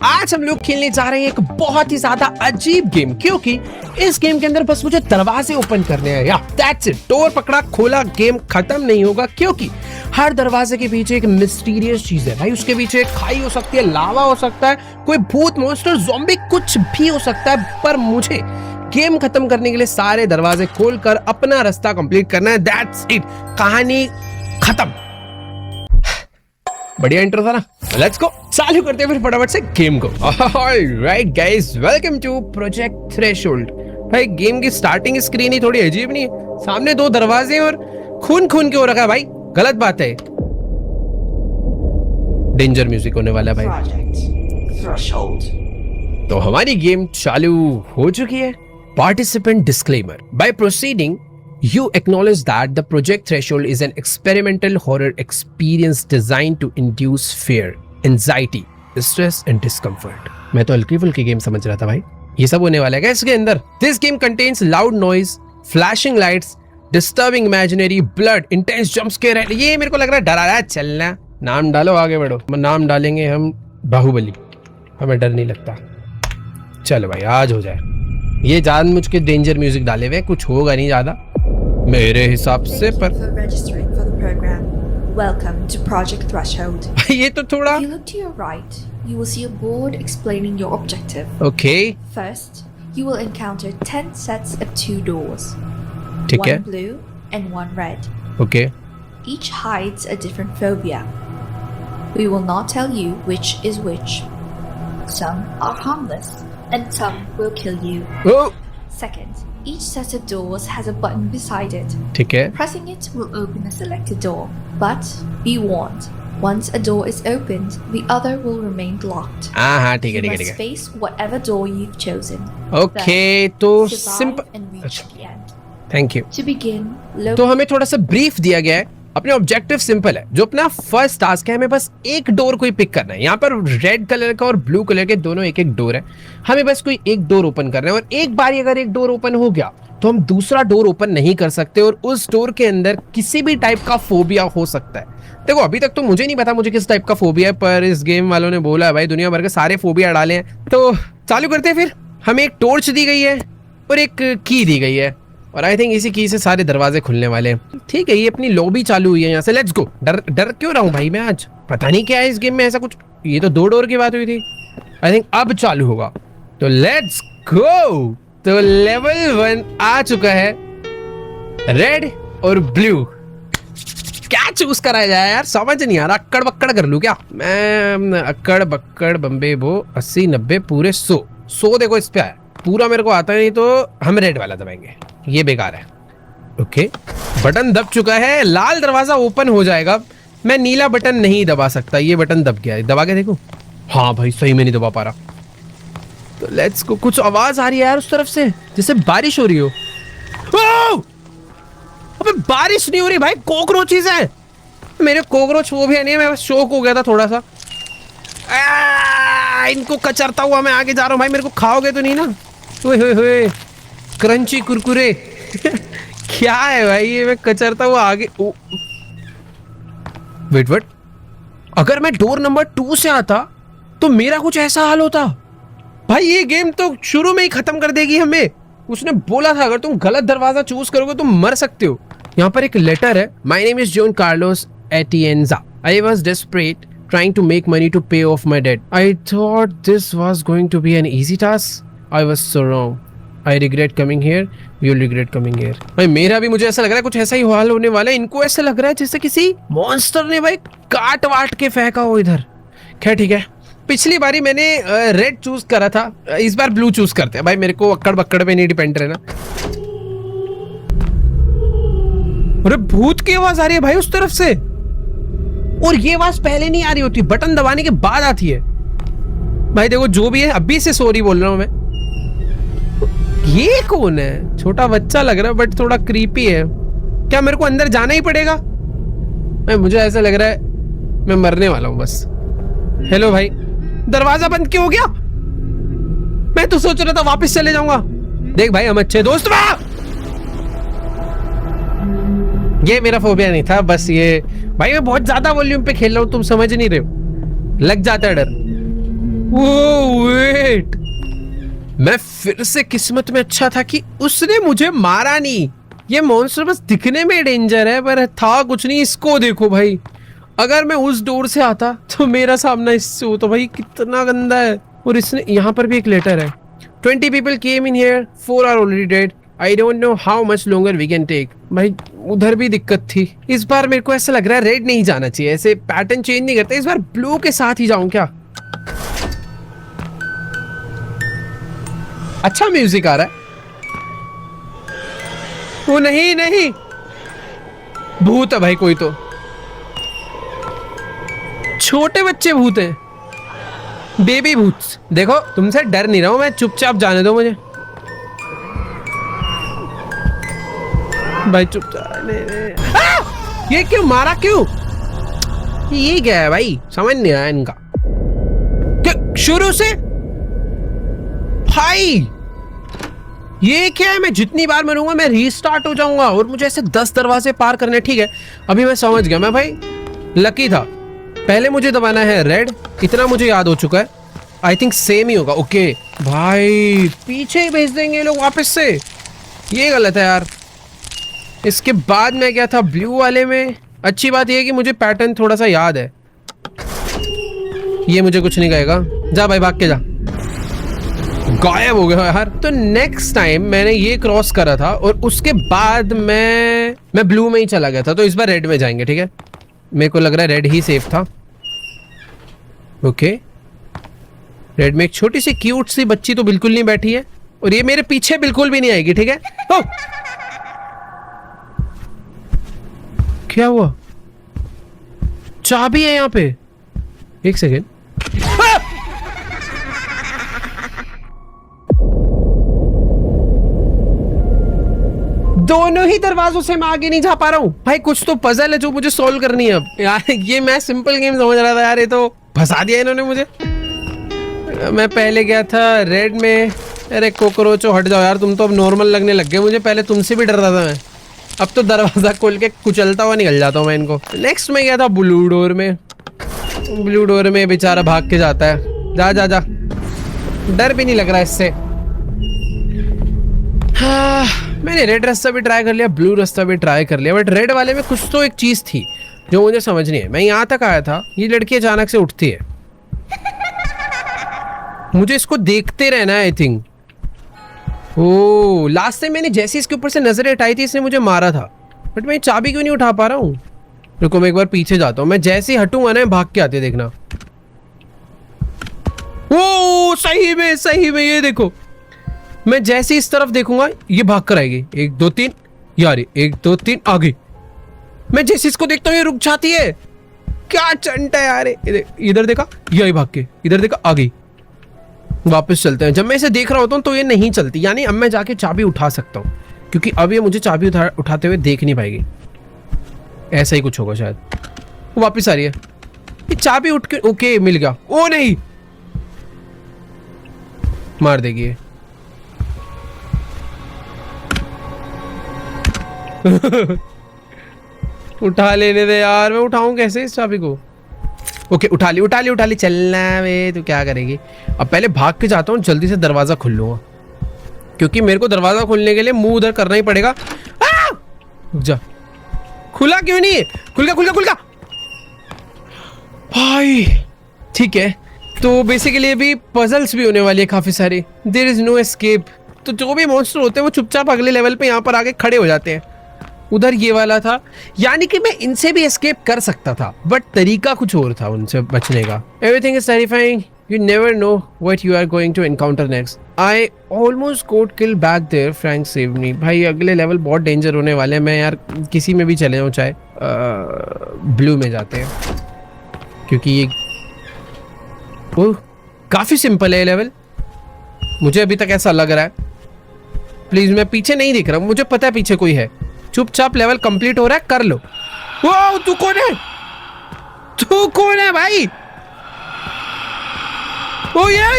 आज हम लोग खेलने जा रहे हैं एक बहुत ही ज्यादा अजीब गेम, क्योंकि इस गेम के अंदर बस मुझे दरवाजे ओपन करने हैं। या दैट्स इट, डोर पकड़ा खोला, गेम खत्म नहीं होगा, क्योंकि हर दरवाजे के पीछे एक मिस्टीरियस चीज है भाई। उसके पीछे एक खाई हो सकती है, लावा हो सकता है, कोई भूत, मॉन्स्टर, ज़ॉम्बी, कुछ भी हो सकता है। पर मुझे गेम खत्म करने के लिए सारे दरवाजे खोलकर अपना रास्ता कंप्लीट करना है। दैट्स इट, कहानी खत्म। बढ़िया इंट्रो था ना, लेट्स गो। चालू करते हैं फिर फटाफट से गेम को। Alright guys, welcome to project threshold. भाई गेम की स्टार्टिंग स्क्रीन ही थोड़ी अजीब नहीं है? सामने दो दरवाजे हैं और खून खून के हो रखा है भाई, गलत बात है। डेंजर म्यूजिक होने वाला है भाई। तो हमारी गेम चालू हो चुकी है। Participant disclaimer, by proceeding you acknowledge that the Project Threshold is an experimental horror experience designed to induce fear, anxiety, stress and discomfort। मैं तो हल्की फुल्की गेम समझ रहा था भाई, ये सब होने वाला है इसके अंदर। This game contains loud noise, flashing lights, disturbing imaginary, blood, intense jump scare। ये मेरे को लग रहा है डरा रहा है। चलना, नाम डालो, आगे बढ़ो। नाम डालेंगे हम बाहुबली, हमें डर नहीं लगता। चलो भाई आज हो जाए। ये जानबूझ के डेंजर म्यूजिक डाले हुए, कुछ होगा नहीं ज्यादा मेरे हिसाब से। पर Welcome to Project Threshold. ये तो थोड़ा If you look to your right, you will see a board explaining your objective. Okay First, you will encounter 10 sets of 2 doors. ठीक है, One blue and one red. Okay Each hides a different phobia. We will not tell you which is which. Some are harmless and some will kill you. Oh Second, each set of doors has a button beside it. ठीक है, Pressing it will open a selected door, but be warned, once a door is opened, the other will remain locked. हाँ ठीक है You ठीक है must ठीक है, face whatever door you've chosen. Okay. तो Survive simple, and reach the end. Thank you. To begin, तो हमें थोड़ा सा ब्रीफ दिया गया है। अपने ऑब्जेक्टिव सिंपल है। जो अपना फर्स्ट टास्क है, हमें बस एक डोर को ही पिक करना है। यहाँ पर रेड कलर का और ब्लू कलर के दोनों एक एक डोर है। हमें बस कोई एक डोर ओपन करना है, और एक बार अगर एक डोर ओपन हो गया तो हम दूसरा डोर ओपन नहीं कर सकते, और उस डोर के अंदर किसी भी टाइप का फोबिया हो सकता है। देखो अभी तक तो मुझे नहीं पता मुझे किस टाइप का फोबिया है, पर इस गेम वालों ने बोला है भाई दुनिया भर के सारे फोबिया डाले हैं। तो चालू करते हैं फिर। हमें एक टॉर्च दी गई है और एक की दी गई है, और आई थिंक इसी की से सारे दरवाजे खुलने वाले हैं। ठीक है, ये अपनी लॉबी चालू हुई है यहाँ से। Let's go. डर क्यों रहा हूँ भाई मैं आज, पता नहीं क्या है इस गेम में ऐसा कुछ। ये तो 2 डोर की बात हुई थी, आई थिंक अब चालू होगा। तो लेट्स गो। तो लेवल 1 आ चुका है, रेड और ब्लू। क्या चूज करा जाए यार, समझ नहीं आ रहा। अक्कड़ बक्कड़ कर लूं क्या मैं? अक्कड़ बक्कड़ बम्बे बो 80 90 पूरे 100 देखो इस पे आया। पूरा मेरे को आता नहीं, तो हम रेड वाला दबाएंगे, ये बेकार है। ओके, बटन दब चुका है, लाल दरवाजा ओपन हो जाएगा। मैं नीला बटन नहीं दबा सकता, ये बटन दब गया है। दबा के देखो, हाँ भाई सही में नहीं दबा पा रहा। तो लेट्स गो। कुछ आवाज आ रही है यार उस तरफ से, जैसे बारिश हो रही हो। अबे बारिश नहीं हो रही भाई, कॉकरोचेस हैं। मेरे कॉकरोच वो भी नहीं है, मैं बस शौक हो गया था थोड़ा सा। इनको कचरता हुआ मैं आगे जा रहा हूँ भाई, मेरे को खाओगे तो नहीं ना? ओए क्रंची कुरकुरे क्या है भाई ये? मैं कचरता हुआ आगे। वेट, अगर मैं डोर नंबर 2 से आता तो मेरा कुछ ऐसा हाल होता भाई। ये गेम तो शुरू में ही खत्म कर देगी हमें। उसने बोला था अगर तुम गलत दरवाजा चूज करोगे तो मर सकते हो। यहाँ पर एक लेटर है। My name is John Carlos Atienza. I was desperate trying to make money to pay off my debt. I thought this was going to be an easy task. I was so wrong. I regret coming here. You'll regret coming here. भाई मेरा भी, मुझे ऐसा लग रहा है कुछ ऐसा ही हाल होने वाला है। इनको ऐसा लग रहा है जैसे किसी मॉन्स्टर ने भाई काट वाट के फेंका हो इधर। खैर ठीक है, पिछली बारी मैंने रेड चूज करा था, इस बार ब्लू चूज करते हैं भाई। मेरे को अक्कड़ बक्कड़ पे नहीं डिपेंड रहना। अरे भूत की आवाज आ रही है भाई उस तरफ से, और ये आवाज पहले नहीं आ रही होती, बटन दबाने के बाद आती है भाई। देखो जो भी है, अभी से सॉरी बोल रहा हूं मैं। ये कौन है? छोटा बच्चा लग रहा है बट थोड़ा क्रीपी है। क्या मेरे को अंदर जाना ही पड़ेगा? मुझे ऐसा लग रहा है मैं मरने वाला हूं बस। हेलो भाई, दरवाजा बंद क्यों हो गया? मैं तो सोच रहा था वापस चले जाऊंगा। देख भाई हम अच्छे दोस्त। ये मेरा फोबिया नहीं था, बस ये भाई मैं बहुत ज्यादा वॉल्यूम पे खेल रहा हूँ, तुम समझ नहीं रहे हो, लग जाता है डर। वो मैं फिर से किस्मत में अच्छा था कि उसने मुझे मारा नहीं। ये मॉन्स्टर बस दिखने में डेंजर है पर था कुछ नहीं। इसको देखो भाई, अगर मैं उस डोर से आता तो मेरा सामना इससे हो तो भाई कितना गंदा है। और इसने यहाँ पर भी एक लेटर है। 20 people came in here, 4 are already dead. I don't know how much longer we can take. भाई उधर भी दिक्कत थी। इस बार मेरे को ऐसा लग रहा है रेड नहीं जाना चाहिए, ऐसे पैटर्न चेंज नहीं करते। इस बार ब्लू के साथ ही जाऊं क्या? अच्छा म्यूजिक आ रहा है। वो नहीं नहीं, भूत है भाई कोई तो। छोटे बच्चे भूत हैं, बेबी भूत। देखो तुमसे डर नहीं रहा हूं मैं, चुपचाप जाने दो मुझे भाई, चुपचाप। ये क्यों मारा, क्यों? ये क्या है भाई, समझ नहीं आया इनका। शुरू से भाई ये क्या है? मैं जितनी बार मरूंगा मैं रीस्टार्ट हो जाऊंगा और मुझे ऐसे 10 दरवाजे पार करने। ठीक है अभी मैं समझ गया, मैं भाई लकी था। पहले मुझे दबाना है रेड, इतना मुझे याद हो चुका है। आई थिंक सेम ही होगा। ओके भाई पीछे ही भेज देंगे लोग वापस से, ये गलत है यार। इसके बाद मैं गया था ब्लू वाले में। अच्छी बात यह है कि मुझे पैटर्न थोड़ा सा याद है। ये मुझे कुछ नहीं कहेगा, जा भाई भाग के जा। गायब हो गया यार। तो नेक्स्ट टाइम मैंने ये क्रॉस करा था और उसके बाद मैं ब्लू में ही चला गया था, तो इस बार रेड में जाएंगे। ठीक है मेरे को लग रहा है रेड ही सेफ था। ओके रेड में एक छोटी सी क्यूट सी बच्ची तो बिल्कुल नहीं बैठी है और ये मेरे पीछे बिल्कुल भी नहीं आएगी। ठीक है ओ! क्या हुआ? चाबी है यहाँ पे, एक सेकेंड। दोनों ही दरवाजों से मैं आगे नहीं जा पा रहा हूँ भाई। कुछ तो पजल है जो मुझे सॉल्व करनी है अब यार। ये मैं सिंपल गेम समझ रहा था यार, ये तो फंसा दिया इन्होंने मुझे। मैं पहले गया था रेड में। अरे कोकरोचो हट जाओ यार, तुम तो अब नॉर्मल लगने लग गए मुझे। पहले तुमसे भी डर रहा था मैं, अब तो दरवाजा खोल के कुचलता हुआ निकल जाता हूँ मैं इनको। नेक्स्ट में गया था ब्लू डोर में। ब्लू डोर में बेचारा भाग के जाता है। जा जा जा, डर भी नहीं लग रहा इससे। हाँ, मैंने रेड रास्ता भी ट्राई कर लिया, ब्लू रास्ता भी ट्राई कर लिया, बट रेड वाले में कुछ तो एक चीज थी जो मुझे समझ नहीं है। मैं यहाँ तक आया था, ये लड़की अचानक से उठती है। मुझे इसको देखते रहना है I think. Oh last time मैंने जैसे इसके ऊपर से नजरें हटाई थी इसने मुझे मारा था, बट मैं चाबी क्यों नहीं उठा पा रहा हूँ? रुको मैं एक बार पीछे जाता हूँ। मैं जैसे ही हटूंगा ना भाग के आते देखना। ओ सही में ये देखो, मैं जैसे इस तरफ देखूंगा ये भाग कर आएगी। 1 2 3 यार, 1 2 3 आ गई। मैं जैसे इसको देखता हूँ ये रुक जाती है। क्या चंट है यार। इधर देखा, यही भाग के इधर देखा, आ गई। वापस चलते हैं। जब मैं इसे देख रहा होता हूँ तो ये नहीं चलती, यानी अब मैं जाके चाबी उठा सकता हूँ, क्योंकि अब ये मुझे चाबी उठाते हुए देख नहीं पाएगी। ऐसा ही कुछ होगा शायद। वो वापस आ रही है, ये चाबी उठ के। ओके मिल गया। ओ नहीं, मार देगी ये। उठा लेने दे यार, मैं उठाऊं कैसे इस चाबी को? ओके उठा ली। चलना वे, तू क्या करेगी? अब पहले भाग के जाता हूँ, जल्दी से दरवाजा खोल लूंगा, क्योंकि मेरे को दरवाजा खोलने के लिए मुंह उधर करना ही पड़ेगा। रुक जा, खुला क्यों नहीं? खुल गया भाई। ठीक है तो बेसिकली अभी पजल्स भी होने वाली है काफी सारी। There is no escape. तो जो भी मॉन्स्टर होते हैं वो चुपचाप अगले लेवल पे यहाँ पर आके खड़े हो जाते हैं। उधर ये वाला था, यानी कि मैं इनसे भी एस्केप कर सकता था, बट तरीका कुछ और था उनसे बचने का। Everything is terrifying, you never know what you are going to encounter next. I almost got kill back there, Frank save me. भाई अगले लेवल बहुत डेंजर होने वाले हैं। मैं यार किसी में भी चले जाऊँ, चाहे ब्लू में जाते हैं, क्योंकि ये काफी सिंपल है लेवल, मुझे अभी तक ऐसा लग रहा है। प्लीज मैं पीछे नहीं दिख रहा, मुझे पता है पीछे कोई है। चुपचाप लेवल कंप्लीट हो रहा है, कर लो। वो तू कौन है भाई? ओ यार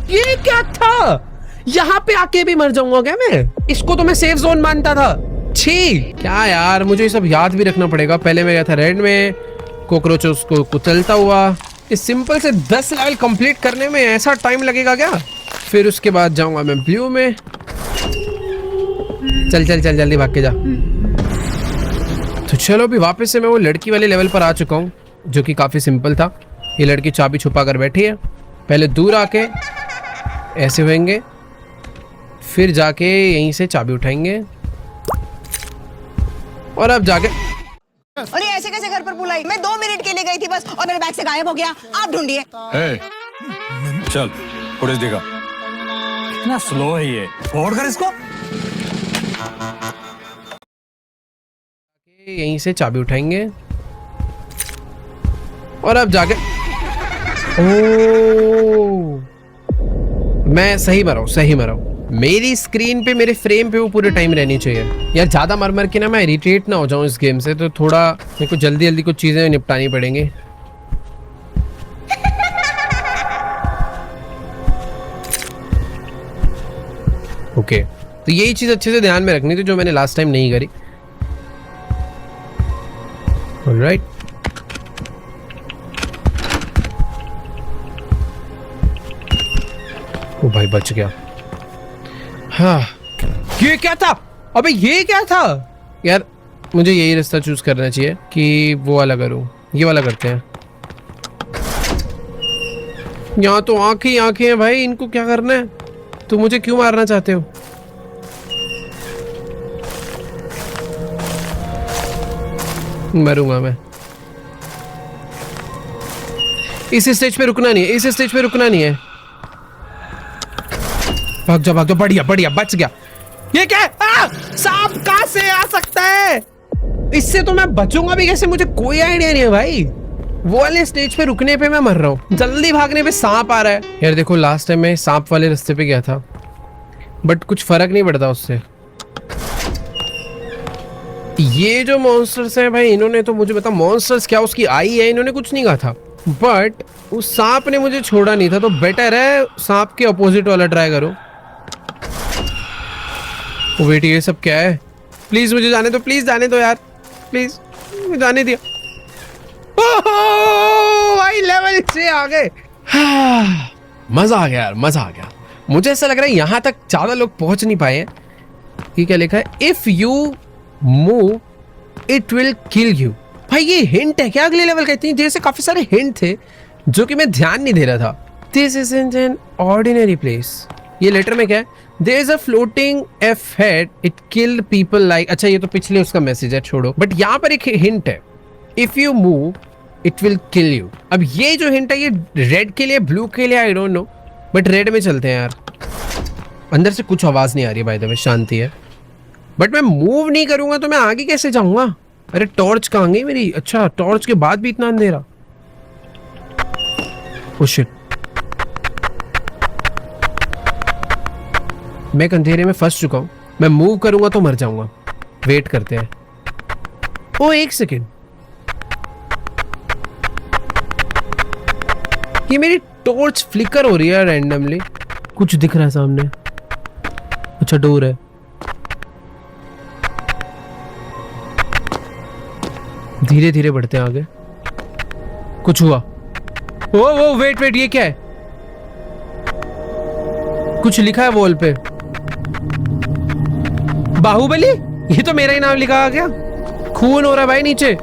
ये क्या था? यहाँ पे आके भी मर जाऊंगा क्या मैं? इसको तो मैं सेफ जोन मानता था। छी क्या यार, मुझे ये सब याद भी रखना पड़ेगा। पहले मैं गया था रेड में, कॉकरोचेस को कुचलता हुआ। इस सिंपल से 10 लेवल कंप्लीट करने में ऐसा टाइम लगेगा क्या? फिर उसके बाद जाऊंगा मैं ब्लू में। चल चल चल जल्दी भाग के जा। तो चलो अभी वापस से मैं वो लड़की वाले लेवल पर आ चुका हूँ, जो कि काफी सिंपल था। ये लड़की चाबी छुपा कर बैठी है। पहले दूर आके ऐसे होंगे, फिर जाके यहीं से चाबी उठाएंगे और अब जाके। अरे ऐसे कैसे घर पर बुलाई? मैं 2 मिनट के लिए गई थी बस और मेरे बैग से गायब हो गया। आप ढूंढिए। चल फुटेज देखा। कितना स्लो है ये, फॉरवर्ड कर इसको। यहीं से चाबी उठाएंगे और अब जाके। ओ मैं सही मरा हूँ, सही मरा हूँ। मेरी स्क्रीन पे, मेरे फ्रेम पे वो पूरे टाइम रहनी चाहिए यार। ज्यादा मर मर के ना मैं इरिटेट ना हो जाऊं इस गेम से, तो थोड़ा मेरे को जल्दी जल्दी कुछ चीजें निपटानी पड़ेंगी। ओके तो यही चीज अच्छे से ध्यान में रखनी थी जो मैंने लास्ट टाइम नहीं करी। ऑलराइट ओ भाई बच गया। हाँ ये क्या था? अबे ये क्या था यार? मुझे यही रास्ता चूज करना चाहिए कि वो वाला करूं। ये वाला करते हैं। यहाँ तो आंखें ही आंखें हैं भाई, इनको क्या करना है? तुम मुझे क्यों मारना चाहते हो? मरूंगा मैं। इस स्टेज पे रुकना नहीं है, इस स्टेज पे रुकना नहीं है। भाग जा बढ़िया बढ़िया बच गया। ये क्या है? सांप कहां से आ सकता है? इससे तो मैं बचूंगा भी कैसे? मुझे कोई आइडिया नहीं है भाई। वो वाले स्टेज पे रुकने पे मैं मर रहा हूँ, जल्दी भागने पे सांप आ रहा है। यार देखो लास्ट टाइम मैं सांप वाले रास्ते पे गया था, बट कुछ फर्क नहीं पड़ता उससे। ये जो मॉन्स्टर्स हैं भाई, इन्होंने तो मुझे बता, मॉन्स्टर्स क्या उसकी आई है, इन्होंने कुछ नहीं कहा था, बट उस सांप ने मुझे छोड़ा नहीं था। तो बेटर है सांप के अपोजिट वाला ट्राई करो। ओ बेटी ये सब क्या है? प्लीज मुझे जाने दो, प्लीज जाने दो यार, प्लीज जाने दिया। ओह भाई लेवल 6 आ गए। मजा आ गया यार, मजा आ गया। मुझे ऐसा लग रहा है यहाँ तक ज्यादा लोग पहुंच नहीं पाए हैं। ये क्या लिखा है? If you move it will kill you. भाई ये हिंट है क्या अगले लेवल का? इतनी देर से काफी सारे हिंट थे जो कि मैं ध्यान नहीं दे रहा था। This isn't an ordinary place. ये लेटर में क्या है? There is a floating F head, it killed people like. अच्छा ये तो पिछले उसका मैसेज है, छोड़ो। बट यहाँ पर एक हिंट है, if you move it will kill you. अब ये जो हिंट है ये रेड के लिए, ब्लू के लिए I don't know, but red में चलते हैं यार। अंदर से कुछ आवाज नहीं आ रही, बाय द वे शांति है। बट मैं मूव नहीं करूंगा तो मैं आगे कैसे जाऊंगा? अरे टॉर्च कहाँ गई मेरी? अच्छा टॉर्च के बाद भी इतना अंधेरा। ओह शिट, मैं अंधेरे में फंस चुका हूं। मैं मूव करूंगा तो मर जाऊंगा। वेट करते हैं। ओ एक सेकेंड, ये मेरी टॉर्च फ्लिकर हो रही है रैंडमली। कुछ दिख रहा है सामने। अच्छा डोर है। धीरे धीरे बढ़ते हैं आगे। कुछ हुआ। ओ वेट वेट, ये क्या है? कुछ लिखा है वॉल पे, बाहुबली। ये तो मेरा ही नाम लिखा आ गया। खून हो रहा है भाई नीचे।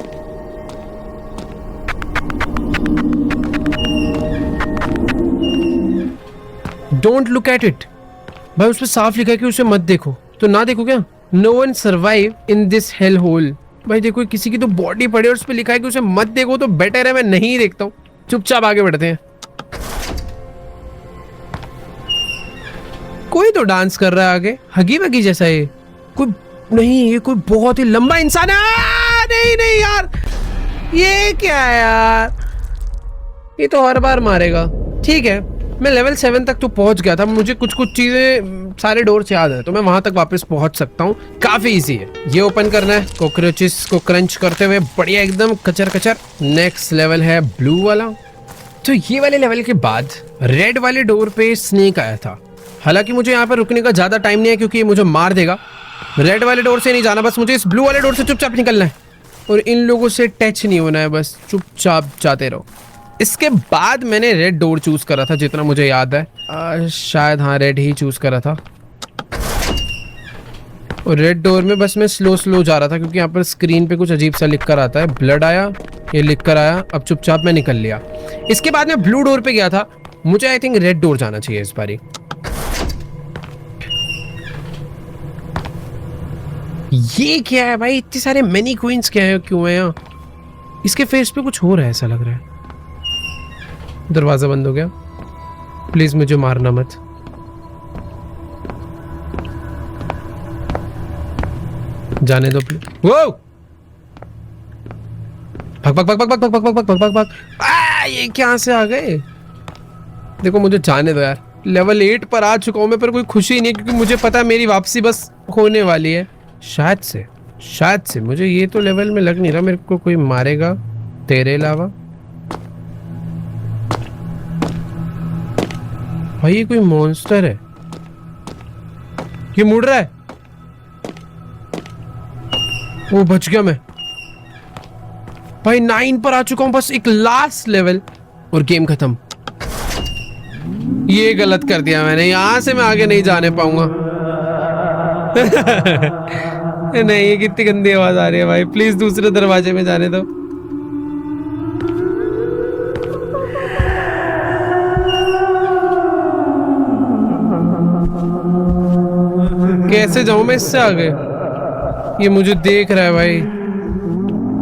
Don't look at it. भाई उस पर साफ लिखा है कि उसे मत देखो। तो ना देखो क्या? No one survive in this hell hole. भाई देखो किसी की तो बॉडी पड़ी और उस पर लिखा है कि उसे मत देखो, तो बेटर है मैं नहीं देखता हूँ। चुपचाप आगे बढ़ते हैं। कोई तो डांस कर रहा है आगे, हगी वगी जैसा। ये कोई नहीं, ये कोई बहुत ही लंबा इंसान है। नहीं नहीं यार, ये क्या है यार? ये तो हर बार मारेगा। ठीक है, मैं लेवल 7 तक तो पहुंच गया था। मुझे कुछ कुछ चीजें, सारे डोर्स याद है, तो मैं वहां तक वापस पहुंच सकता हूँ। काफी इजी है। ये ओपन करना है, कॉकरोचेस को क्रंच करते हुए बढ़िया एकदम कचर कचर। नेक्स्ट लेवल है ब्लू वाला। तो ये वाले लेवल के बाद रेड वाले डोर पे स्नेक आया था। हालांकि मुझे यहाँ पर रुकने का ज्यादा टाइम नहीं है क्योंकि ये मुझे मार देगा। रेड वाले डोर से नहीं जाना, बस मुझे इस ब्लू वाले डोर से चुपचाप निकलना है और इन लोगों से टच नहीं होना है। बस चुपचाप जाते रहो। इसके बाद मैंने रेड डोर चूज करा था जितना मुझे याद है। शायद हाँ रेड ही चूज करा था। और रेड डोर में बस मैं स्लो जा रहा था क्योंकि यहाँ पर स्क्रीन पे कुछ अजीब सा लिख कर आता है। ब्लड आया, ये लिख कर आया, अब चुपचाप मैं निकल लिया। इसके बाद मैं ब्लू डोर पे गया था। मुझे आई थिंक रेड डोर जाना चाहिए इस बारी। ये क्या है भाई, इतने सारे मिनी क्वींस क्या है, क्यों है यहाँ? इसके फेस पे कुछ हो रहा है ऐसा लग रहा है। दरवाजा बंद हो गया। प्लीज मुझे मारना मत। जाने दो प्लीज। वो भाग भाग भाग भाग भाग भाग भाग भाग भाग भाग भाग। ये क्या से आ गए? देखो मुझे जाने दो यार। लेवल 8 पर आ चुका हूं मैं, पर कोई खुशी नहीं क्योंकि मुझे पता है मेरी वापसी बस होने वाली है। शायद से मुझे ये तो लेवल में लग नहीं रहा मेरे को कोई मारेगा तेरे अलावा। भाई ये कोई मॉन्स्टर है, ये मुड़ रहा है। वो बच गया मैं। भाई 9 पर आ चुका हूं, बस एक लास्ट लेवल और गेम खत्म। ये गलत कर दिया मैंने, यहां से मैं आगे नहीं जाने पाऊंगा। नहीं, ये कितनी गंदी आवाज आ रही है भाई। प्लीज दूसरे दरवाजे में जाने दो। कैसे जाऊं मैं इससे आगे? ये मुझे देख रहा है भाई।